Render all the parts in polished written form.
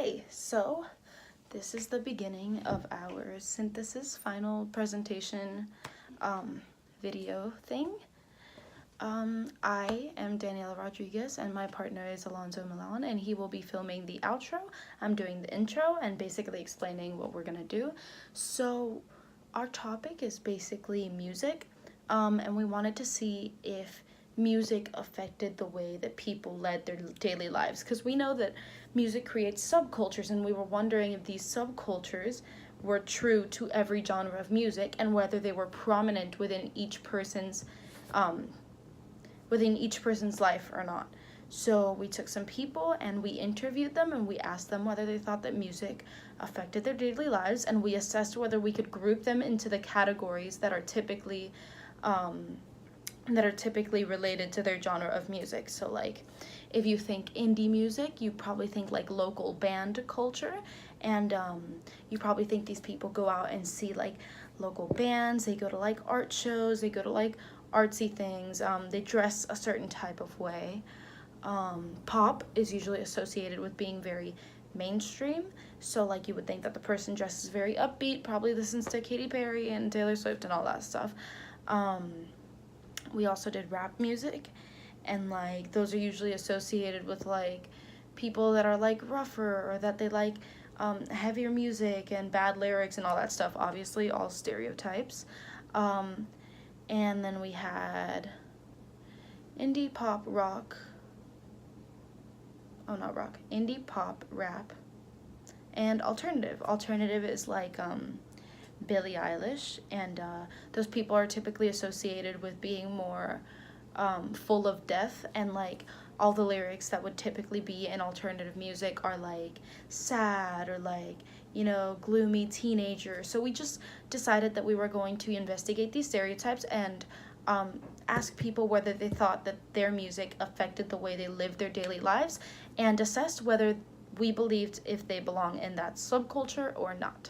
Okay, so this is the beginning of our synthesis final presentation video thing. I am Daniela Rodriguez and my partner is Alonzo Milan, and he will be filming the outro. I'm doing the intro and basically explaining what we're gonna do. So our topic is basically music, and we wanted to see if music affected the way that people led their daily lives, because we know that music creates subcultures, and we were wondering if these subcultures were true to every genre of music and whether they were prominent within each person's life or not. So we took some people and we interviewed them and we asked them whether they thought that music affected their daily lives, and we assessed whether we could group them into the categories that are typically related to their genre of music. So like if you think indie music, you probably think like local band culture, and you probably think these people go out and see like local bands, they go to like art shows, they go to like artsy things, they dress a certain type of way. Pop is usually associated with being very mainstream, so like you would think that the person dresses very upbeat, probably listens to Katy Perry and Taylor Swift and all that stuff. We also did rap music, and like those are usually associated with like people that are like rougher, or that they like heavier music and bad lyrics and all that stuff, obviously all stereotypes. And then we had indie pop rock, not rock, indie pop rap, and alternative. Alternative is like Billie Eilish, and those people are typically associated with being more full of death, and like all the lyrics that would typically be in alternative music are like sad or like, you know, gloomy teenager. So we just decided that we were going to investigate these stereotypes and ask people whether they thought that their music affected the way they lived their daily lives, and assessed whether we believed if they belong in that subculture or not.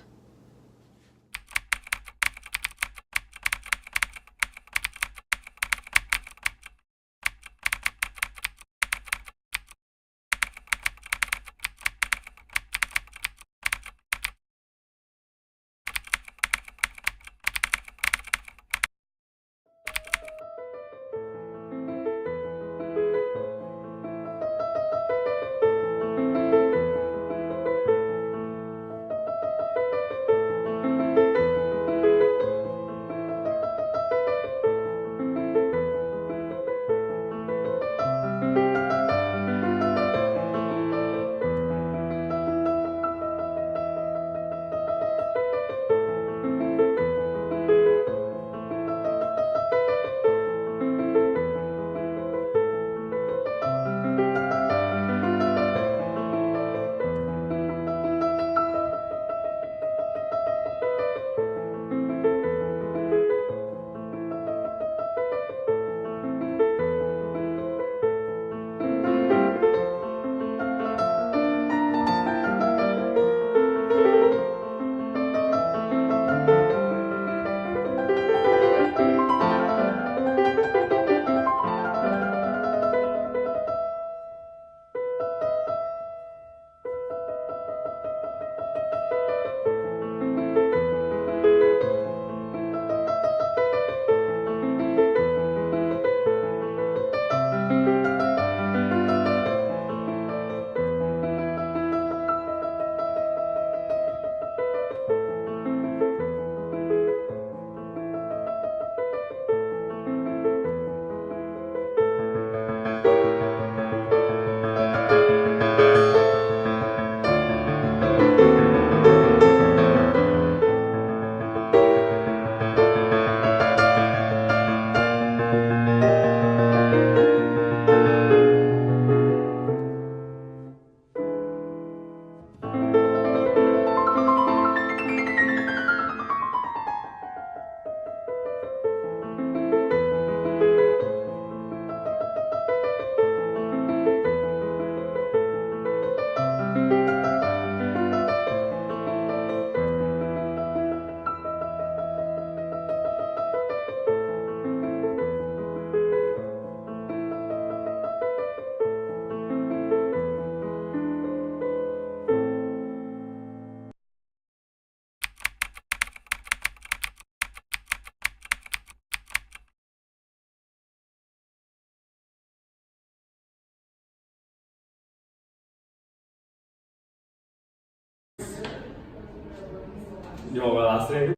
You want my last name?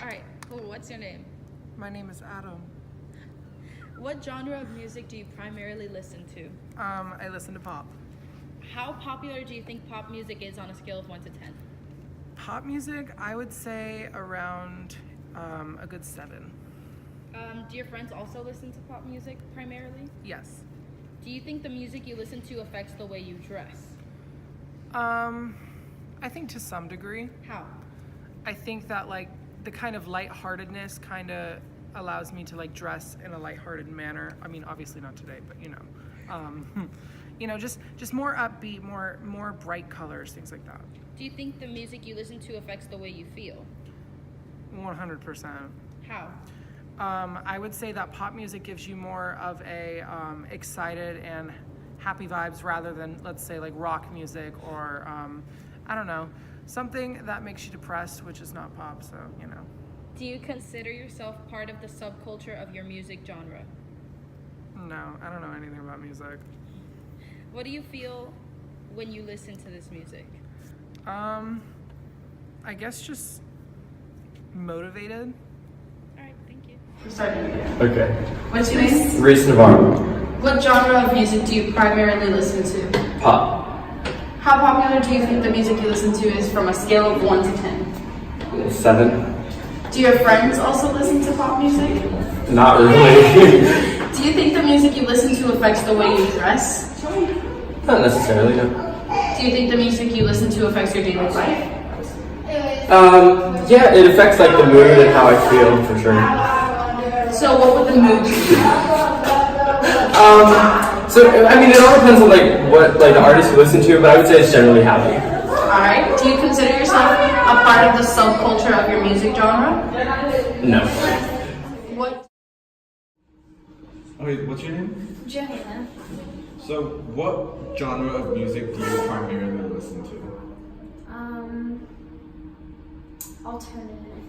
Alright, cool. What's your name? My name is Adam. What genre of music do you primarily listen to? I listen to pop. How popular do you think pop music is on a scale of 1 to 10? Pop music, I would say around a good 7. Do your friends also listen to pop music primarily? Yes. Do you think the music you listen to affects the way you dress? I think to some degree. How? I think that like the kind of lightheartedness kind of allows me to like dress in a lighthearted manner. I mean, obviously not today, but just more upbeat, more bright colors, things like that. Do you think the music you listen to affects the way you feel? 100%. How? I would say that pop music gives you more of a excited and happy vibes rather than, let's say, like rock music or I don't know, something that makes you depressed, which is not pop. So Do you consider yourself part of the subculture of your music genre? No, I don't know anything about music. What do you feel when you listen to this music? I guess just motivated. Alright, thank you. Okay. What's your name? Reese Navarro. What genre of music do you primarily listen to? Pop. How popular do you think the music you listen to is from a scale of 1 to 10? 7. Do your friends also listen to pop music? Not really. Do you think the music you listen to affects the way you dress? Not necessarily, no. Do you think the music you listen to affects your daily life? Yeah, it affects like the mood and how I feel for sure. So what would the mood be? So I mean, it all depends on like what like the artist you listen to, but I would say it's generally happy. Alright, do you consider yourself a part of the subculture of your music genre? No. What? Okay, what's your name? Johanna. So, what genre of music do you primarily listen to? Alternative.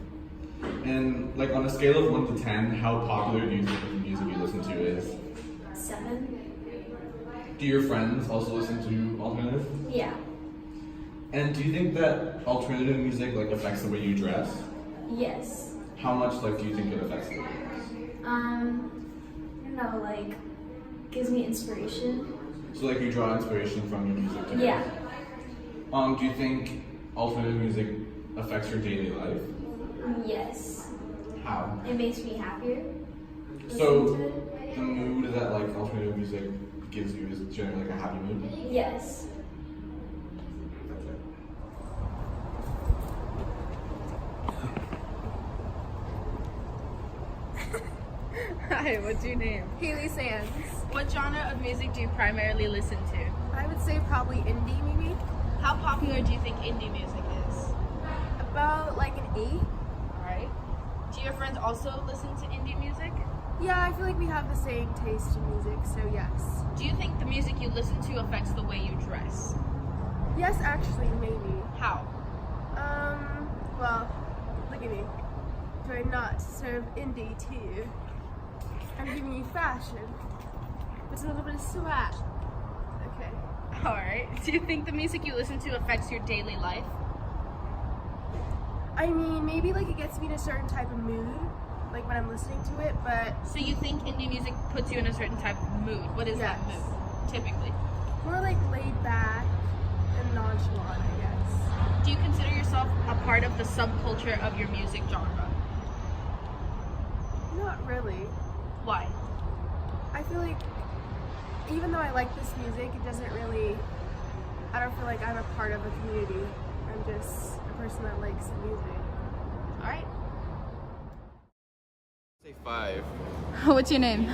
And, like, on a scale of 1 to 10, how popular do you think the music you listen to is? 7. Do your friends also listen to alternative? Yeah. And do you think that alternative music, like, affects the way you dress? Yes. How much, like, do you think it affects the way you dress? Like, gives me inspiration. So, like, you draw inspiration from your music too? Yeah. Do you think alternative music affects your daily life? Yes. How? It makes me happier. So, Listen to it. the mood that, like, alternative music gives you is generally, like, a happy mood? Yes. That's it. Hi, what's your name? Haley Sands. What genre of music do you primarily listen to? I would say probably indie, maybe. How popular do you think indie music is? About like an 8. Alright. Do your friends also listen to indie music? Yeah, I feel like we have the same taste in music, so yes. Do you think the music you listen to affects the way you dress? Yes, actually, maybe. How? Well, look at me. Do I not serve indie too? I'm giving you fashion, but a little bit of swag. Okay. Alright. Do you think the music you listen to affects your daily life? I mean, maybe like it gets me in a certain type of mood, like when I'm listening to it, but So you think indie music puts you in a certain type of mood? What is that Yes. mood, typically? more like laid back and nonchalant, I guess. Do you consider yourself a part of the subculture of your music genre? Not really. Why? I feel like even though I like this music, it doesn't really, I don't feel like I'm a part of a community. I'm just a person that likes the music. Alright. 5. What's your name?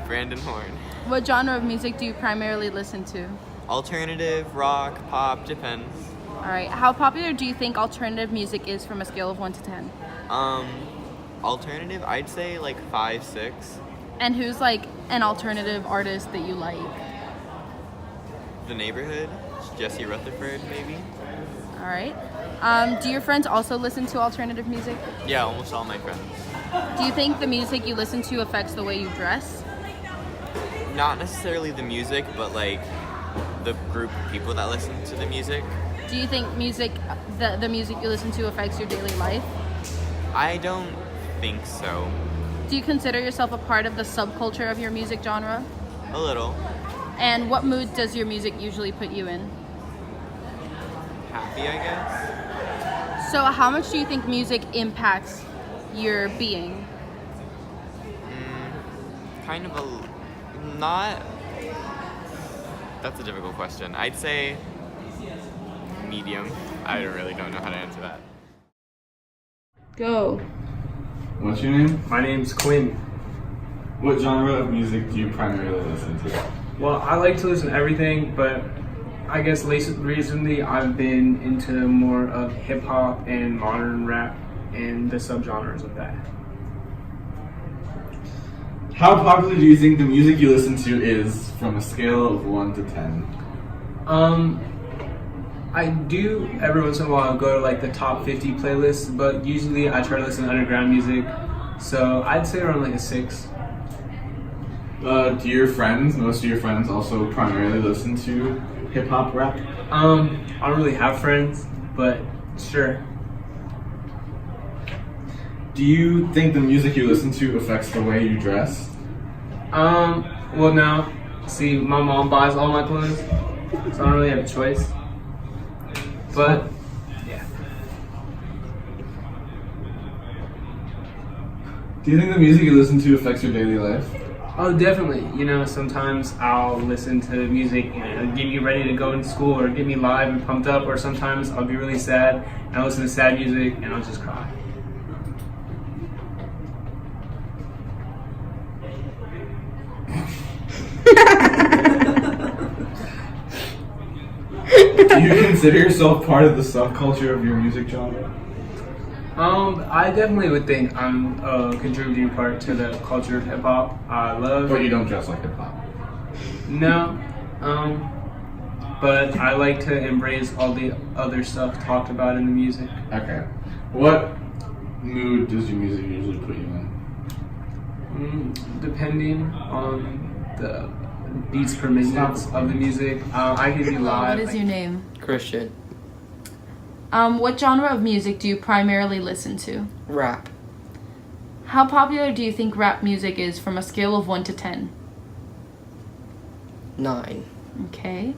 Brandon Horn. What genre of music do you primarily listen to? Alternative, rock, pop, depends. All right. How popular do you think alternative music is from a scale of 1 to 10? Alternative, I'd say like 5, 6. And who's like an alternative artist that you like? The Neighborhood, Jesse Rutherford, maybe. All right. Do your friends also listen to alternative music? Yeah, almost all my friends. Do you think the music you listen to affects the way you dress? Not necessarily the music, but like the group of people that listen to the music. Do you think the music you listen to affects your daily life? I don't think so. Do you consider yourself a part of the subculture of your music genre? A little. And what mood does your music usually put you in? Happy, I guess. So how much do you think music impacts your being? Kind of not. That's a difficult question. I'd say medium. I really don't know how to answer that. Go. What's your name? My name's Quinn. What genre of music do you primarily listen to? Well, I like to listen to everything, but I guess recently I've been into more of hip hop and modern rap and the subgenres of that. How popular do you think the music you listen to is from a scale of 1 to 10? I do every once in a while go to like the top 50 playlists, but usually I try to listen to underground music, so I'd say around like a 6. Do your friends, most of your friends, also primarily listen to hip hop rap? I don't really have friends, but sure. Do you think the music you listen to affects the way you dress? Well now, see, my mom buys all my clothes, so I don't really have a choice. But, yeah. Do you think the music you listen to affects your daily life? Oh, definitely. You know, sometimes I'll listen to music and it'll get me ready to go into school or get me live and pumped up, or sometimes I'll be really sad and I'll listen to sad music and I'll just cry. Do you consider yourself part of the subculture of your music genre? I definitely would think I'm a contributing part to the culture of hip hop. I love. But you don't dress like hip hop. No, but I like to embrace all the other stuff talked about in the music. Okay. What mood does your music usually put you in? Depending on the beats per minute of the music, I can be live. What is your name? Christian. What genre of music do you primarily listen to? Rap. How popular do you think rap music is from a scale of 1 to 10? 9. Okay.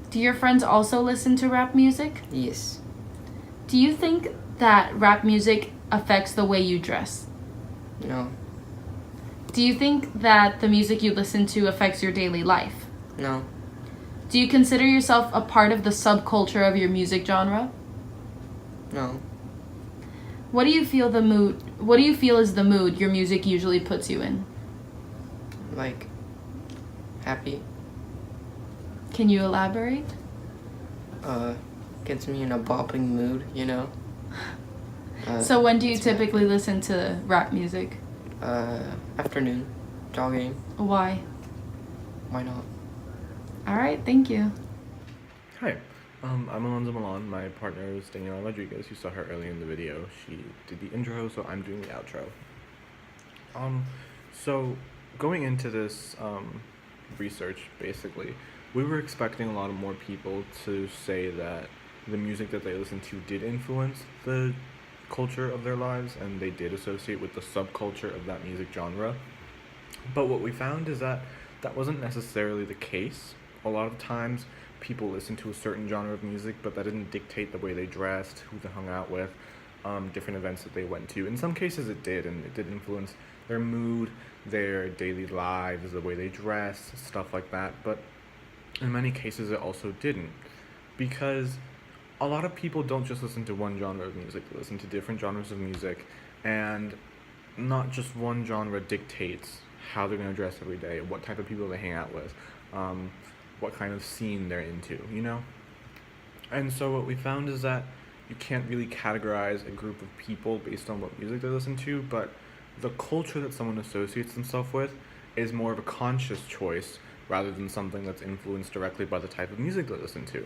Do your friends also listen to rap music? Yes. Do you think that rap music affects the way you dress? No. Do you think that the music you listen to affects your daily life? No. Do you consider yourself a part of the subculture of your music genre? No. What do you feel is the mood your music usually puts you in? Like, happy. Can you elaborate? Gets me in a bopping mood, you know? So when do you typically listen to rap music? Afternoon. Jogging. Why? Why not? Alright, thank you. Hi, I'm Alonzo Milan. My partner is Daniela Rodriguez. You saw her earlier in the video. She did the intro, so I'm doing the outro. So going into this research, basically, we were expecting a lot of more people to say that the music that they listened to did influence the culture of their lives, and they did associate with the subculture of that music genre. But what we found is that that wasn't necessarily the case. A lot of times people listened to a certain genre of music, but that didn't dictate the way they dressed, who they hung out with, different events that they went to. In some cases it did, and it did influence their mood, their daily lives, the way they dress, stuff like that. But in many cases it also didn't, because a lot of people don't just listen to one genre of music, they listen to different genres of music, and not just one genre dictates how they're going to dress every day, what type of people they hang out with, what kind of scene they're into, you know? And so what we found is that you can't really categorize a group of people based on what music they listen to, but the culture that someone associates themselves with is more of a conscious choice rather than something that's influenced directly by the type of music they listen to.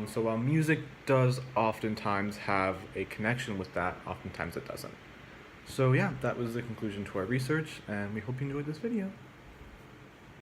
So while music does oftentimes have a connection with that, oftentimes it doesn't. So yeah, that was the conclusion to our research, and we hope you enjoyed this video.